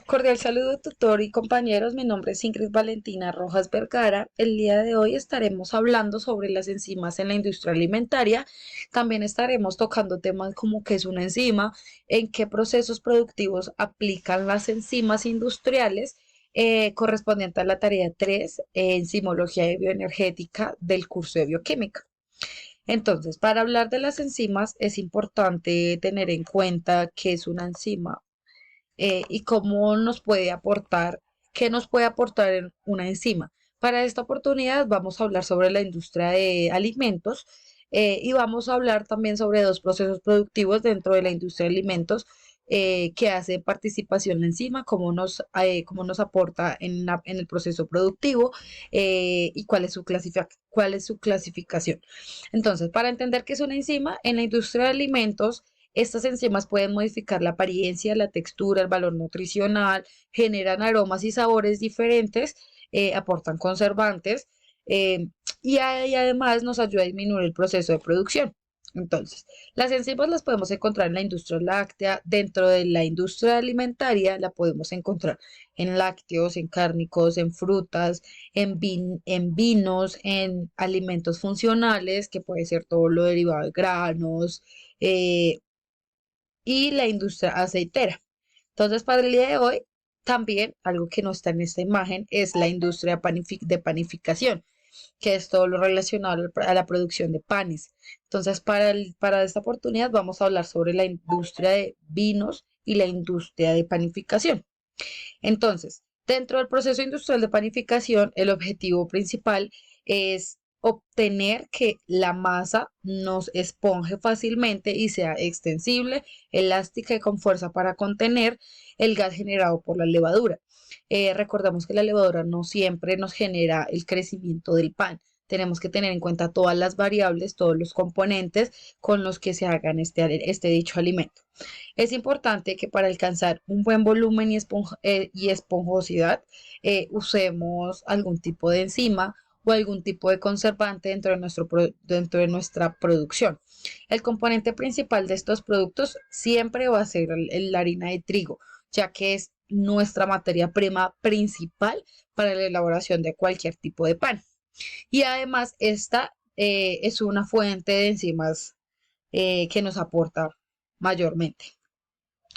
Cordial saludo, tutor y compañeros. Mi nombre es Ingrid Valentina Rojas Vergara. El día de hoy estaremos hablando sobre las enzimas en la industria alimentaria. También estaremos tocando temas como qué es una enzima, en qué procesos productivos aplican las enzimas industriales, correspondiente a la tarea 3, enzimología y bioenergética del curso de bioquímica. Entonces, para hablar de las enzimas es importante tener en cuenta qué es una enzima y cómo nos puede aportar, qué nos puede aportar en una enzima. Para esta oportunidad vamos a hablar sobre la industria de alimentos y vamos a hablar también sobre dos procesos productivos dentro de la industria de alimentos que hace participación la enzima, cómo nos aporta en el proceso productivo y cuál es su clasificación. Entonces, para entender qué es una enzima, en la industria de alimentos estas enzimas pueden modificar la apariencia, la textura, el valor nutricional, generan aromas y sabores diferentes, aportan conservantes eh, y además nos ayuda a disminuir el proceso de producción. Entonces, las enzimas las podemos encontrar en la industria láctea, dentro de la industria alimentaria la podemos encontrar en lácteos, en cárnicos, en frutas, en vinos, en alimentos funcionales, que puede ser todo lo derivado de granos, eh, y la industria aceitera. Entonces, para el día de hoy, también algo que no está en esta imagen es la industria de panificación, que es todo lo relacionado a la producción de panes. Entonces, para esta oportunidad vamos a hablar sobre la industria de vinos y la industria de panificación. Entonces, dentro del proceso industrial de panificación, el objetivo principal es obtener que la masa nos esponje fácilmente y sea extensible, elástica y con fuerza para contener el gas generado por la levadura. Recordemos que la levadura no siempre nos genera el crecimiento del pan. Tenemos que tener en cuenta todas las variables, todos los componentes con los que se hagan este dicho alimento. Es importante que para alcanzar un buen volumen y esponjosidad usemos algún tipo de enzima o algún tipo de conservante dentro de nuestra producción. El componente principal de estos productos siempre va a ser la harina de trigo, ya que es nuestra materia prima principal para la elaboración de cualquier tipo de pan. Y además esta es una fuente de enzimas que nos aporta mayormente.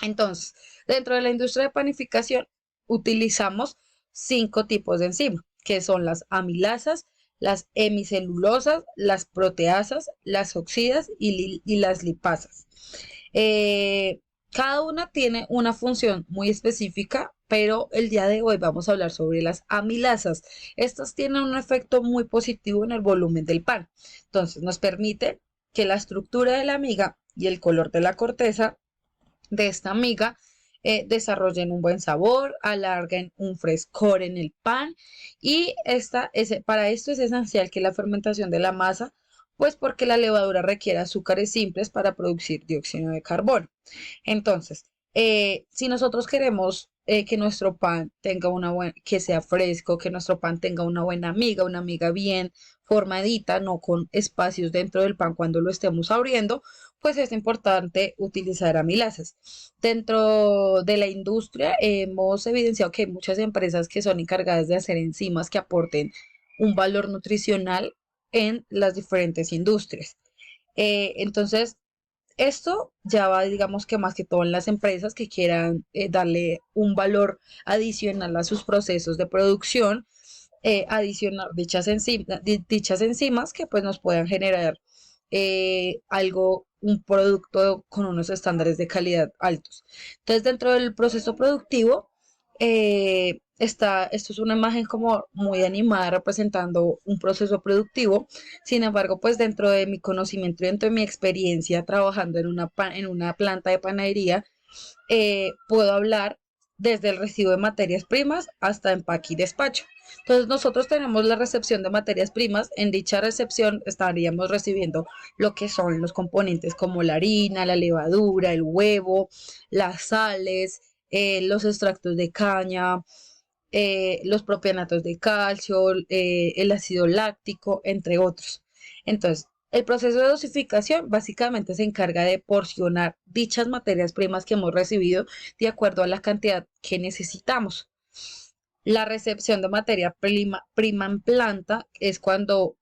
Entonces, dentro de la industria de panificación utilizamos 5 tipos de enzima, que son las amilasas, las hemicelulosas, las proteasas, las oxidas y las lipasas. Eh, Cada una tiene una función muy específica, pero el día de hoy vamos a hablar sobre las amilasas. Estas tienen un efecto muy positivo en el volumen del pan. Entonces, nos permite que la estructura de la miga y el color de la corteza de esta miga desarrollen un buen sabor, alarguen un frescor en el pan y para esto es esencial que la fermentación de la masa, pues porque la levadura requiere azúcares simples para producir dióxido de carbono. Entonces, si nosotros queremos que nuestro pan tenga que sea fresco, que nuestro pan tenga una miga bien formadita, no con espacios dentro del pan cuando lo estemos abriendo, pues es importante utilizar amilasas. Dentro de la industria hemos evidenciado que hay muchas empresas que son encargadas de hacer enzimas que aporten un valor nutricional en las diferentes industrias. Entonces, esto ya va, digamos que más que todo en las empresas que quieran darle un valor adicional a sus procesos de producción, adicionar dichas enzimas que pues nos puedan generar un producto con unos estándares de calidad altos. Entonces, dentro del proceso productivo, esto es una imagen como muy animada representando un proceso productivo. Sin embargo, pues dentro de mi conocimiento y dentro de mi experiencia trabajando en una planta de panadería, puedo hablar desde el recibo de materias primas hasta empaque y despacho. Entonces nosotros tenemos la recepción de materias primas. En dicha recepción estaríamos recibiendo lo que son los componentes como la harina, la levadura, el huevo, las sales, los extractos de caña, los propionatos de calcio, el ácido láctico, entre otros. Entonces, El proceso de dosificación básicamente se encarga de porcionar dichas materias primas que hemos recibido de acuerdo a la cantidad que necesitamos. La recepción de materia prima en planta es cuando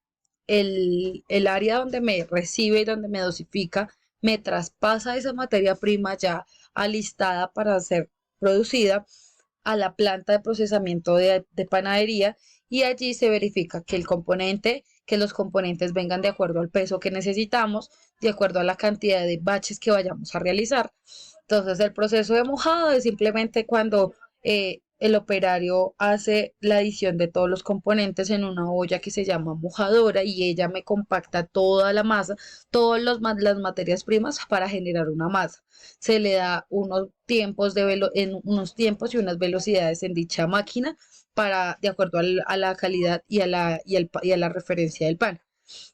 el área donde me recibe y donde me dosifica me traspasa esa materia prima ya alistada para ser producida a la planta de procesamiento de panadería, y allí se verifica que los componentes vengan de acuerdo al peso que necesitamos, de acuerdo a la cantidad de baches que vayamos a realizar. Entonces, el proceso de mojado es simplemente cuando el operario hace la adición de todos los componentes en una olla que se llama mojadora, y ella me compacta toda la masa, las materias primas para generar una masa. Se le da unos tiempos y unas velocidades en dicha máquina de acuerdo a la calidad y a la referencia del pan.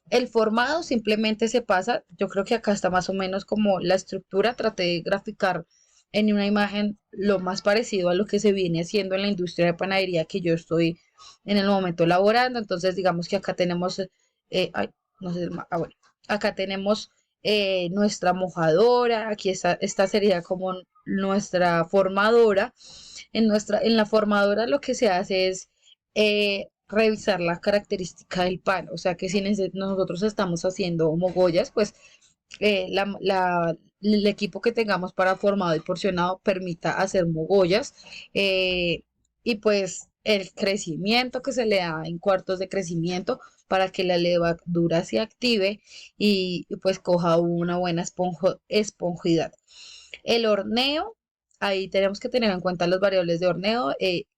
El formado simplemente se pasa, yo creo que acá está más o menos como la estructura, traté de graficar en una imagen lo más parecido a lo que se viene haciendo en la industria de panadería que yo estoy en el momento elaborando. Entonces, digamos que acá tenemos, ay, no sé, bueno, acá tenemos nuestra mojadora, aquí esta sería como nuestra formadora. En la formadora lo que se hace es revisar la característica del pan, o sea que si nosotros estamos haciendo mogollas, pues el equipo que tengamos para formado y porcionado permita hacer mogollas, eh, y pues el crecimiento que se le da en cuartos de crecimiento para que la levadura se active y pues coja una buena esponjidad. El horneo, ahí tenemos que tener en cuenta las variables de horneo.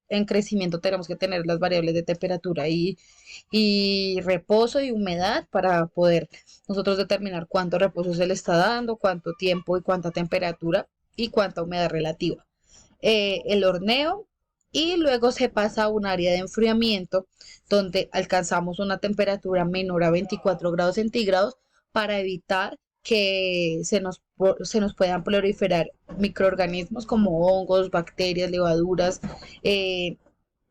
En crecimiento tenemos que tener las variables de temperatura y reposo y humedad para poder nosotros determinar cuánto reposo se le está dando, cuánto tiempo y cuánta temperatura y cuánta humedad relativa. El horneo, y luego se pasa a un área de enfriamiento donde alcanzamos una temperatura menor a 24 grados centígrados para evitar que se nos puedan proliferar microorganismos como hongos, bacterias, levaduras, eh,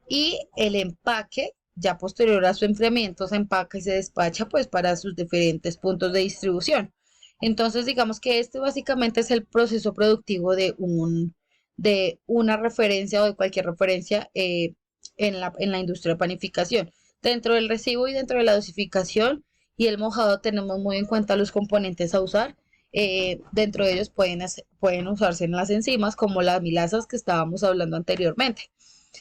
y el empaque, ya posterior a su enfriamiento, se empaca y se despacha pues para sus diferentes puntos de distribución. Entonces, digamos que este básicamente es el proceso productivo de una referencia o de cualquier referencia en la industria de panificación. Dentro del recibo y dentro de la dosificación y el mojado tenemos muy en cuenta los componentes a usar. Dentro de ellos pueden usarse en las enzimas como las milasas que estábamos hablando anteriormente.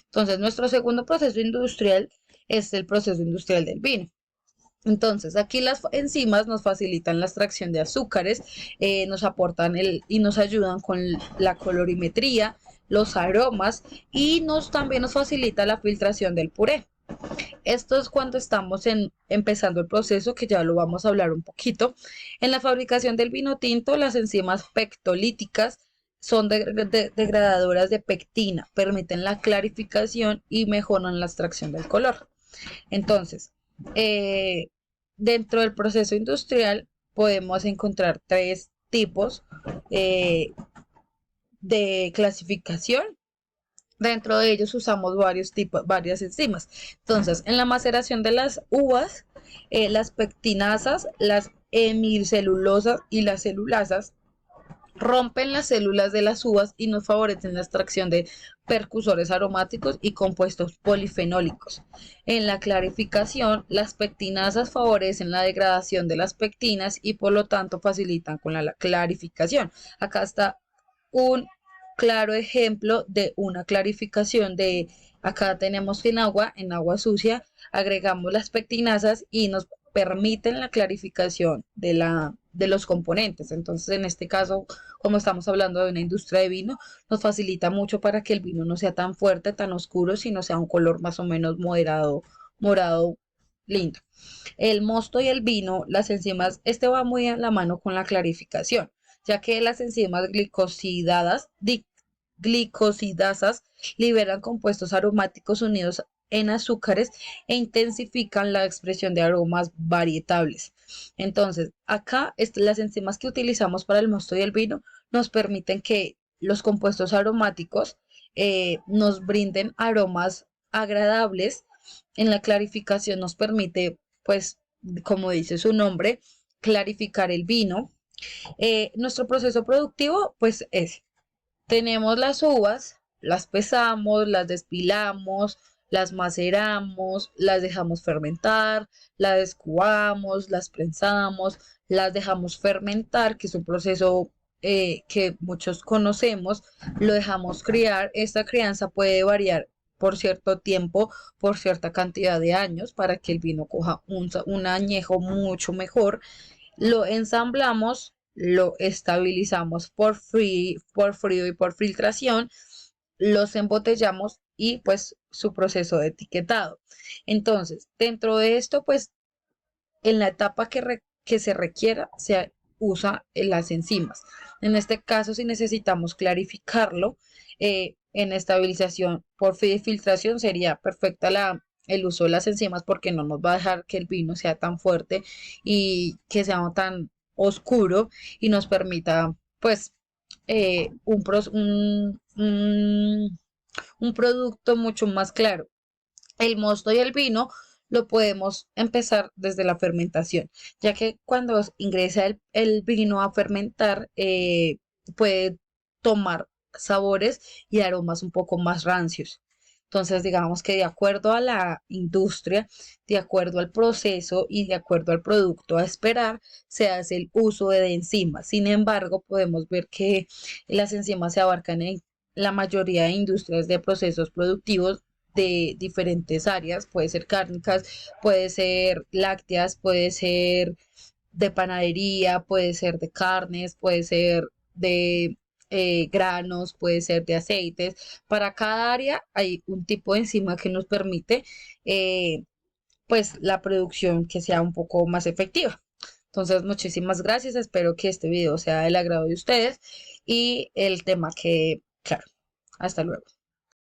Entonces, nuestro segundo proceso industrial es el proceso industrial del vino. Entonces, aquí las enzimas nos facilitan la extracción de azúcares, nos aportan y nos ayudan con la colorimetría, los aromas, y también nos facilita la filtración del puré. Esto es cuando estamos empezando el proceso, que ya lo vamos a hablar un poquito. En la fabricación del vino tinto, las enzimas pectolíticas son degradadoras de pectina, permiten la clarificación y mejoran la extracción del color. Entonces, eh, dentro del proceso industrial podemos encontrar tres tipos eh, de clasificación. Dentro de ellos usamos varias enzimas. Entonces, en la maceración de las uvas, las pectinasas, las hemicelulosas y las celulasas rompen las células de las uvas y nos favorecen la extracción de percursores aromáticos y compuestos polifenólicos. En la clarificación, las pectinasas favorecen la degradación de las pectinas y por lo tanto facilitan con la clarificación. Acá está un claro ejemplo de una clarificación acá tenemos que en agua sucia, agregamos las pectinasas y nos permiten la clarificación de los componentes. Entonces, en este caso, como estamos hablando de una industria de vino, nos facilita mucho para que el vino no sea tan fuerte, tan oscuro, sino sea un color más o menos moderado, morado, lindo. El mosto y el vino, las enzimas, este va muy a la mano con la clarificación, ya que las enzimas glicosidasas liberan compuestos aromáticos unidos en azúcares e intensifican la expresión de aromas varietables. Entonces, acá las enzimas que utilizamos para el mosto y el vino nos permiten que los compuestos aromáticos nos brinden aromas agradables. En la clarificación nos permite, pues, como dice su nombre, clarificar el vino. Nuestro proceso productivo, pues es, tenemos las uvas, las pesamos, las despilamos, las maceramos, las dejamos fermentar, las descubamos, las prensamos, las dejamos fermentar, que es un proceso que muchos conocemos, lo dejamos criar. Esta crianza puede variar por cierto tiempo, por cierta cantidad de años, para que el vino coja un añejo mucho mejor. Lo ensamblamos, lo estabilizamos por frío y por filtración, los embotellamos y pues su proceso de etiquetado. Entonces, dentro de esto, pues en la etapa que se requiera, se usa las enzimas. En este caso, si necesitamos clarificarlo, en estabilización por filtración sería perfecta el uso de las enzimas porque no nos va a dejar que el vino sea tan fuerte y que sea tan oscuro y nos permita pues un producto mucho más claro. El mosto y el vino lo podemos empezar desde la fermentación, ya que cuando ingresa el vino a fermentar, puede tomar sabores y aromas un poco más rancios. Entonces, digamos que de acuerdo a la industria, de acuerdo al proceso y de acuerdo al producto a esperar, se hace el uso de enzimas. Sin embargo, podemos ver que las enzimas se abarcan en la mayoría de industrias de procesos productivos de diferentes áreas, puede ser cárnicas, puede ser lácteas, puede ser de panadería, puede ser de carnes, puede ser de granos, puede ser de aceites. Para cada área hay un tipo de enzima que nos permite eh, pues la producción que sea un poco más efectiva. Entonces, muchísimas gracias. Espero que este video sea del agrado de ustedes y el tema que, claro, hasta luego.